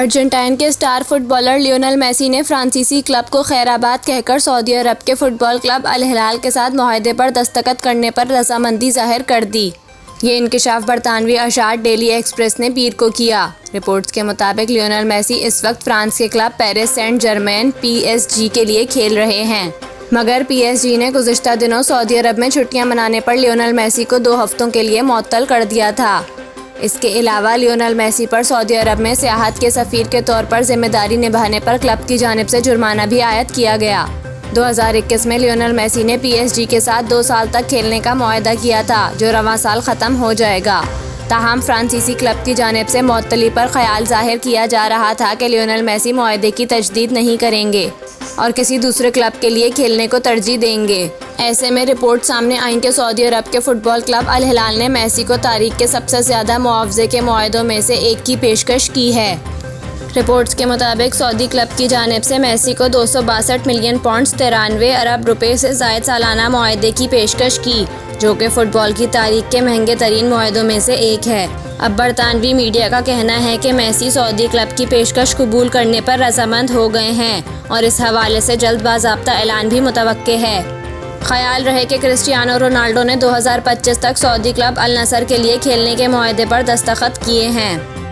Argentine के star footballer Lionel Messi ने फ्रांसीसी क्लब को खैराबाद कहकर सऊदी अरब के फुटबॉल क्लब अल हिलाल के साथ मुआहदे पर दस्तखत करने पर रजामंदी जाहिर कर दी। ये इंकशाफ बरतानवी अशार डेली एक्सप्रेस ने पीर को किया। रिपोर्ट्स के मुताबिक लियोनेल मेसी इस वक्त फ्रांस के club Paris Saint Germain PSG के लिए खेल रहे हैं, मगर PSG ने गुज़िश्ता दिनों सऊदी अरब में छुट्टियां मनाने पर लियोनेल मेसी को 2 हफ्तों के लिए मुअत्तल कर दिया था। इसके अलावा लियोनेल मेसी पर सऊदी अरब में सियाहत के सफ़ीर के तौर पर जिम्मेदारी निभाने पर क्लब की जानिब से जुर्माना भी आयद किया गया। 2021 में लियोनेल मेसी ने PSG के साथ 2 साल तक खेलने का मुआहदा किया था, जो रवां साल ख़त्म हो जाएगा। ताहम फ्रांसीसी क्लब की जानिब से मुअत्तली पर ख्याल जाहिर किया जा रहा था कि लियोनेल मेसी मुआहदे की तजदीद नहीं करेंगे और किसी दूसरे क्लब के लिए खेलने को तरजीह देंगे। ऐसे में रिपोर्ट सामने आई कि सऊदी अरब के फुटबॉल क्लब अल हिलाल ने मेसी को तारीख के सबसे ज़्यादा मुआवजे के मुआहदों में से एक की पेशकश की है। रिपोर्ट्स के मुताबिक सऊदी क्लब की जानिब से मेसी को 262 मिलियन पाउंड 93 अरब रुपए से ज़ायद सालाना मुआहदे की पेशकश की, जो कि फ़ुटबॉल की तारीख के महंगे तरीन मुआहदों में से एक है। अब बरतानवी मीडिया का कहना है कि मेसी सऊदी क्लब की पेशकश कबूल करने पर रजामंद हो गए हैं और इस हवाले से जल्द बाज़ाब्ता ऐलान भी मुतवक्के है। ख्याल रहे कि क्रिस्टियानो रोनाल्डो ने 2025 तक सऊदी क्लब अल नसर के लिए खेलने के मुआहदे पर दस्तखत किए हैं।